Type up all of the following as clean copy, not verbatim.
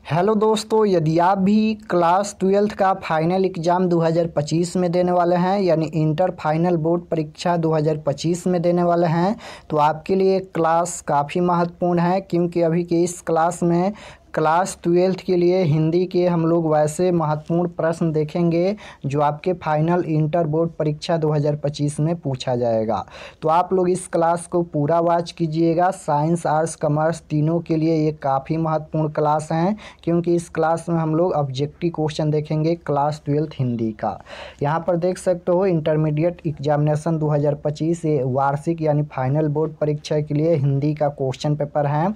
Hello दोस्तों, यदि आप भी क्लास 12th का फाइनल एग्ज़ाम 2025 में देने वाले हैं, यानी इंटर फाइनल बोर्ड परीक्षा 2025 में देने वाले हैं, तो आपके लिए क्लास काफ़ी महत्वपूर्ण है। क्योंकि अभी के इस क्लास में क्लास 12th के लिए हिंदी के हम लोग वैसे महत्वपूर्ण प्रश्न देखेंगे जो आपके फाइनल इंटर बोर्ड परीक्षा 2025 में पूछा जाएगा। तो आप लोग इस क्लास को पूरा वॉच कीजिएगा। साइंस, आर्ट्स, कॉमर्स तीनों के लिए ये काफ़ी महत्वपूर्ण क्लास हैं, क्योंकि इस क्लास में हम लोग ऑब्जेक्टिव क्वेश्चन देखेंगे क्लास 12th हिंदी का। यहाँ पर देख सकते हो इंटरमीडिएट एग्जामिनेशन 2025 ये वार्षिक यानी फाइनल बोर्ड परीक्षा के लिए हिंदी का क्वेश्चन पेपर है।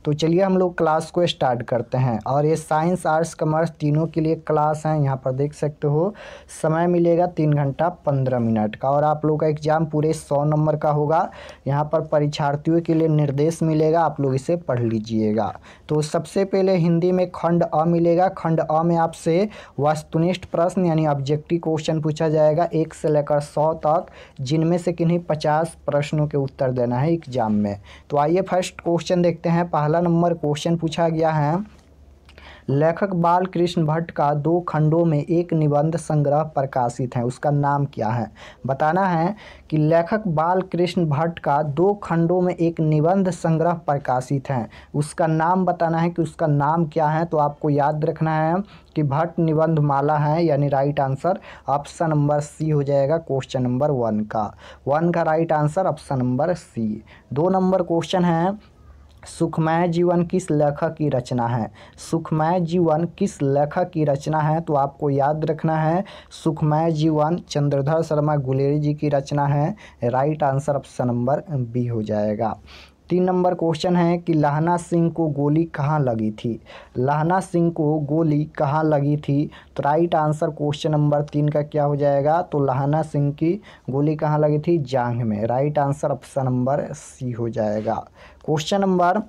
तो चलिए हम लोग क्लास को स्टार्ट करते हैं। और ये साइंस, आर्ट्स, कॉमर्स तीनों के लिए क्लास हैं। यहाँ पर देख सकते हो समय मिलेगा 3 घंटा 15 मिनट का, और आप लोग का एग्ज़ाम पूरे 100 नंबर का होगा। यहाँ पर परीक्षार्थियों के लिए निर्देश मिलेगा, आप लोग इसे पढ़ लीजिएगा। तो सबसे पहले हिंदी में खंड अ मिलेगा। खंड अ में आपसे वस्तुनिष्ठ प्रश्न यानी ऑब्जेक्टिव क्वेश्चन पूछा जाएगा 1 से लेकर 100 तक, जिनमें से किन्हीं 50 प्रश्नों के उत्तर देना है एग्जाम में। तो आइए फर्स्ट क्वेश्चन देखते हैं। पहला नंबर क्वेश्चन पूछा गया है, लेखक बाल कृष्ण भट्ट का 2 खंडों में एक निबंध संग्रह प्रकाशित है, उसका नाम क्या है। बताना है कि लेखक बाल कृष्ण भट्ट का 2 खंडों में एक निबंध संग्रह प्रकाशित है, उसका नाम बताना है कि उसका नाम क्या है। तो आपको याद रखना है कि भट्ट निबंध माला है, यानी right answer option number C हो जाएगा क्वेश्चन नंबर 1 का right answer option number C. 2 नंबर क्वेश्चन है, सुखमय जीवन किस लेखक की रचना है। सुखमय जीवन किस लेखक की रचना है। तो आपको याद रखना है सुखमय जीवन चंद्रधर शर्मा गुलेरी जी की रचना है, right answer option number B हो जाएगा। 3 नंबर क्वेश्चन है कि लहना सिंह को गोली कहाँ लगी थी। लहना सिंह को गोली कहाँ लगी थी। तो राइट आंसर क्वेश्चन नंबर 3 का क्या हो जाएगा। तो लहना सिंह की गोली कहाँ लगी थी, जांघ में, right answer option number C हो जाएगा। क्वेश्चन नंबर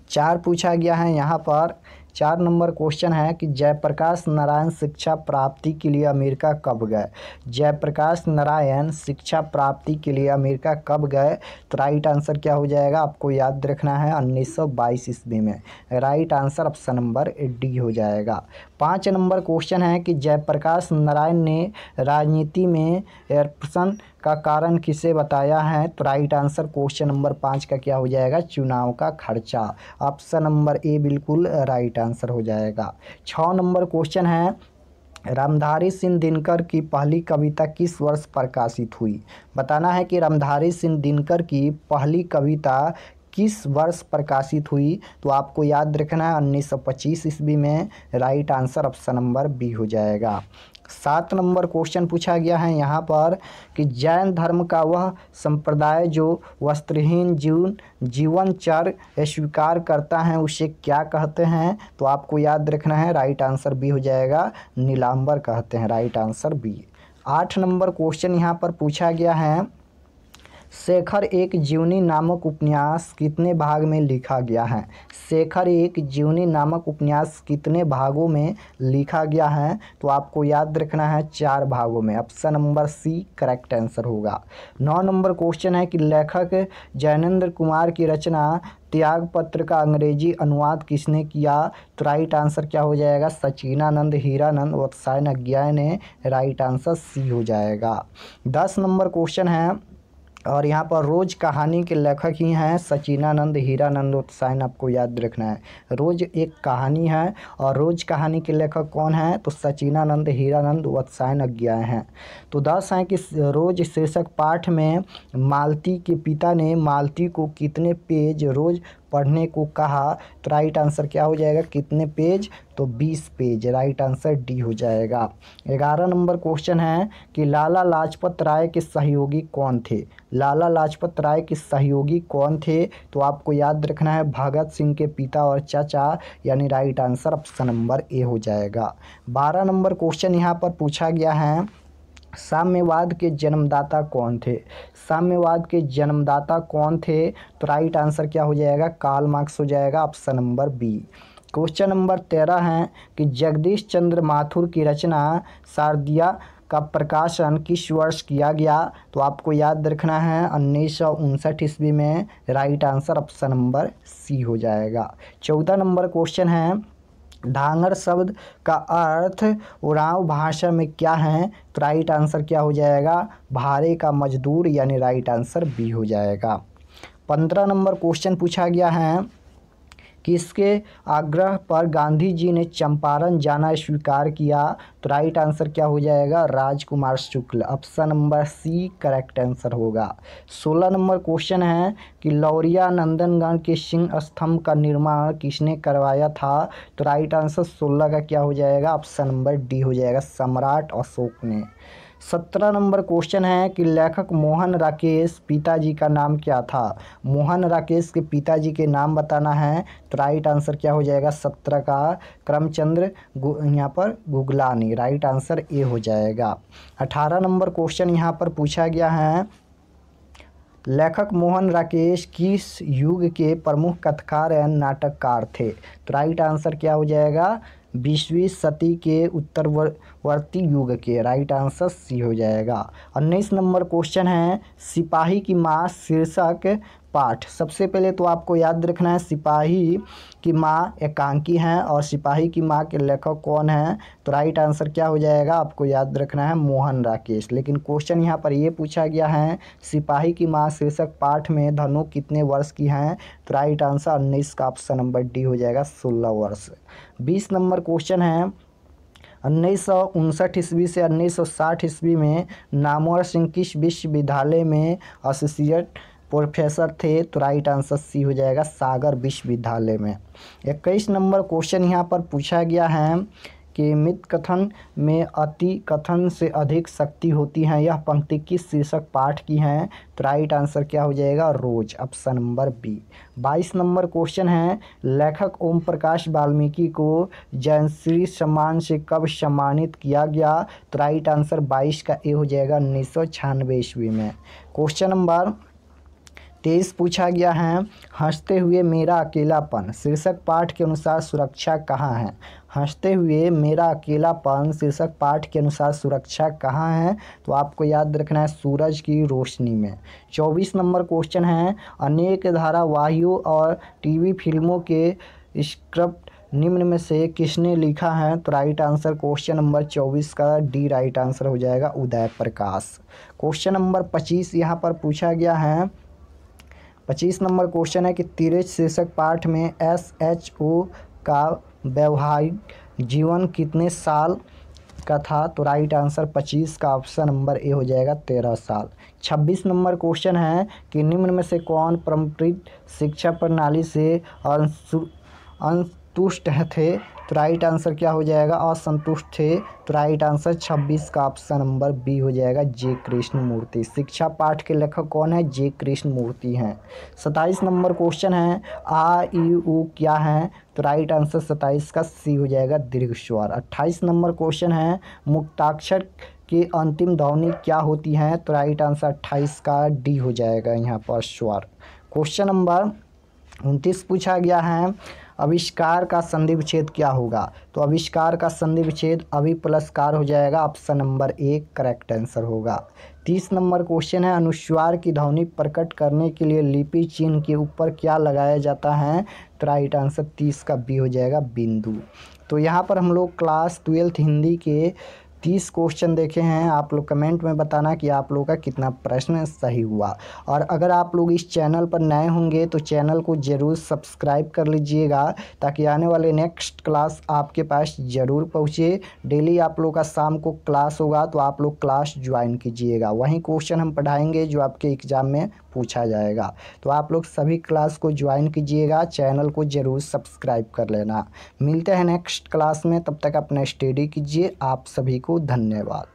4 पूछा गया है। यहाँ पर 4 नंबर क्वेश्चन है कि जयप्रकाश नारायण शिक्षा प्राप्ति के लिए अमेरिका कब गए। जयप्रकाश नारायण शिक्षा प्राप्ति के लिए अमेरिका कब गए। तो राइट आंसर क्या हो जाएगा, आपको याद रखना है 1922 ईस्वी में, right answer option number D हो जाएगा। 5 नंबर क्वेश्चन है कि जयप्रकाश नारायण ने राजनीति में एरप्शन का कारण किसे बताया है। तो राइट आंसर क्वेश्चन नंबर 5 का क्या हो जाएगा, चुनाव का खर्चा, ऑप्शन नंबर ए बिल्कुल राइट आंसर हो जाएगा। 6 नंबर क्वेश्चन है, रामधारी सिंह दिनकर की पहली कविता किस वर्ष प्रकाशित हुई। बताना है कि रामधारी सिंह दिनकर की पहली कविता किस वर्ष प्रकाशित हुई। तो आपको याद रखना है 1925 ईस्वी में, right answer option number B हो जाएगा। 7 नंबर क्वेश्चन पूछा गया है यहाँ पर कि जैन धर्म का वह संप्रदाय जो वस्त्रहीन जीवनचर्य स्वीकार करता है उसे क्या कहते हैं। तो आपको याद रखना है राइट आंसर बी हो जाएगा, नीलांबर कहते हैं, राइट आंसर बी। 8 नंबर क्वेश्चन यहाँ पर पूछा गया है, शेखर एक जीवनी नामक उपन्यास कितने भाग में लिखा गया है। शेखर एक जीवनी नामक उपन्यास कितने भागों में लिखा गया है। तो आपको याद रखना है 4 भागों में, option number C correct answer होगा। 9 नंबर क्वेश्चन है कि लेखक जैनेंद्र कुमार की रचना त्यागपत्र का अंग्रेजी अनुवाद किसने किया। तो राइट आंसर क्या हो जाएगा, सचिनानंद हीरानंद वत्सायन अज्ञाय ने, राइट आंसर सी हो जाएगा। 10 नंबर क्वेश्चन है, और यहाँ पर रोज कहानी के लेखक ही हैं सचिनानंद हीरानंद वत्सायन, आपको याद रखना है। रोज एक कहानी है और रोज कहानी के लेखक कौन है। तो सचिनानंद हीरानंद वत्सायन अज्ञाय हैं। तो 10 है कि रोज शीर्षक पाठ में मालती के पिता ने मालती को कितने पेज रोज पढ़ने को कहा। तो राइट आंसर क्या हो जाएगा, कितने पेज, तो 20 पेज, राइट आंसर डी हो जाएगा। 11 नंबर क्वेश्चन है कि लाला लाजपत राय के सहयोगी कौन थे। लाला लाजपत राय के सहयोगी कौन थे। तो आपको याद रखना है भगत सिंह के पिता और चाचा, यानी right answer option number A हो जाएगा। 12 नंबर क्वेश्चन यहाँ पर पूछा गया है, साम्यवाद के जन्मदाता कौन थे। साम्यवाद के जन्मदाता कौन थे। तो राइट आंसर क्या हो जाएगा, कार्ल मार्क्स हो जाएगा, option number B. Question number 13 है कि जगदीश चंद्र माथुर की रचना शारदिया का प्रकाशन किस वर्ष किया गया। तो आपको याद रखना है 1959 ईस्वी में, right answer option number C हो जाएगा। 14 नंबर क्वेश्चन है ढांगर शब्द का अर्थ उरांव भाषा में क्या है? तो राइट आंसर क्या हो जाएगा? भाड़े का मजदूर, यानी राइट आंसर बी हो जाएगा। 15 नंबर क्वेश्चन पूछा गया है, किसके आग्रह पर गांधी जी ने चंपारण जाना स्वीकार किया? तो राइट आंसर क्या हो जाएगा? Rajkumar Shukla, option number C correct answer होगा। 16 नंबर क्वेश्चन है कि लौरिया नंदनगण के सिंह स्तंभ का निर्माण किसने करवाया था? तो राइट आंसर 16 का क्या हो जाएगा? ऑप्शन नंबर डी हो जाएगा, सम्राट अशोक ने। 17 नंबर क्वेश्चन है कि लेखक मोहन राकेश पिताजी का नाम क्या था? मोहन राकेश के पिताजी के नाम बताना है। तो राइट आंसर क्या हो जाएगा? 17 का करमचंद्र यहाँ पर गुगलानी, राइट आंसर ए हो जाएगा। 18 नंबर क्वेश्चन यहाँ पर पूछा गया है, लेखक मोहन राकेश किस युग के प्रमुख कथाकार एवं नाटककार थे? तो राइट आंसर क्या हो जाएगा? 20वीं सदी के उत्तरवर्ती युग के, राइट आंसर सी हो जाएगा। 19 नंबर क्वेश्चन है, सिपाही की माँ शीर्षक पाठ। सबसे पहले तो आपको याद रखना है सिपाही की माँ एकांकी हैं और सिपाही की माँ के लेखक कौन हैं? तो राइट आंसर क्या हो जाएगा? आपको याद रखना है मोहन राकेश। लेकिन क्वेश्चन यहाँ पर ये पूछा गया है, सिपाही की माँ शीर्षक पाठ में धनु कितने वर्ष की हैं? तो राइट आंसर 19 का ऑप्शन नंबर डी हो जाएगा, 16 वर्ष। 20 नंबर क्वेश्चन है, 1959 ईस्वी से 1960 ईस्वी में नामवर सिंह किस विश्वविद्यालय में एसोसिएट प्रोफेसर थे? तो राइट आंसर सी हो जाएगा, सागर विश्वविद्यालय में। 21 नंबर क्वेश्चन यहाँ पर पूछा गया है कि मिथ कथन में अति कथन से अधिक शक्ति होती है, यह पंक्ति किस शीर्षक पाठ की है? तो राइट आंसर क्या हो जाएगा? रोज, option number B. 22 number question है, लेखक ओम प्रकाश वाल्मीकि को जयश्री सम्मान से कब सम्मानित किया गया? तो राइट आंसर 22 का ए हो जाएगा, 1996 ईस्वी में। क्वेश्चन नंबर 23 पूछा गया है, हंसते हुए मेरा अकेलापन शीर्षक पाठ के अनुसार सुरक्षा कहाँ है? हंसते हुए मेरा अकेलापन शीर्षक पाठ के अनुसार सुरक्षा कहाँ है? तो आपको याद रखना है सूरज की रोशनी में। 24 नंबर क्वेश्चन है, अनेक धारावाहियों और टीवी फिल्मों के स्क्रिप्ट निम्न में से किसने लिखा है? तो राइट आंसर क्वेश्चन नंबर 24 का डी राइट आंसर हो जाएगा, उदय प्रकाश। क्वेश्चन नंबर 25 यहाँ पर पूछा गया है, 25 नंबर क्वेश्चन है कि तिरछ शीर्षक पाठ में SHO का वैवाहिक जीवन कितने साल का था? तो राइट आंसर 25 का ऑप्शन नंबर ए हो जाएगा, 13 साल। 26 नंबर क्वेश्चन है कि निम्न में से कौन पारंपरिक शिक्षा प्रणाली से असंतुष्ट थे? तो राइट आंसर क्या हो जाएगा? असंतुष्ट थे। तो राइट आंसर 26 का ऑप्शन नंबर बी हो जाएगा, जे कृष्ण मूर्ति। शिक्षा पाठ के लेखक कौन है? जे कृष्ण मूर्ति हैं। 27 नंबर क्वेश्चन है, आ ई उ क्या है? तो राइट आंसर 27 का सी हो जाएगा, दीर्घ स्वर। 28 नंबर क्वेश्चन है, मुक्ताक्षर की अंतिम ध्वनि क्या होती है? तो राइट आंसर 28 का डी हो जाएगा यहाँ पर, स्वर। क्वेश्चन नंबर 29 पूछा गया है, आविष्कार का संधि विच्छेद क्या होगा? तो आविष्कार का संधि विच्छेद अभी प्लस कार हो जाएगा, option number A correct answer होगा। 30 नंबर क्वेश्चन है, अनुस्वार की ध्वनि प्रकट करने के लिए लिपि चिन्ह के ऊपर क्या लगाया जाता है? तो राइट आंसर 30 का बी हो जाएगा, बिंदु। तो यहाँ पर हम लोग क्लास 12 हिंदी के 30 क्वेश्चन देखे हैं। आप लोग कमेंट में बताना कि आप लोगों का कितना प्रश्न सही हुआ। और अगर आप लोग इस चैनल पर नए होंगे तो चैनल को ज़रूर सब्सक्राइब कर लीजिएगा, ताकि आने वाले नेक्स्ट क्लास आपके पास ज़रूर पहुँचे। डेली आप लोग का शाम को क्लास होगा, तो आप लोग क्लास ज्वाइन कीजिएगा। वहीं क्वेश्चन हम पढ़ाएंगे जो आपके एग्ज़ाम में पूछा जाएगा। तो आप लोग सभी क्लास को ज्वाइन कीजिएगा, चैनल को ज़रूर सब्सक्राइब कर लेना। मिलते हैं नेक्स्ट क्लास में, तब तक अपना स्टडी कीजिए। आप सभी को धन्यवाद।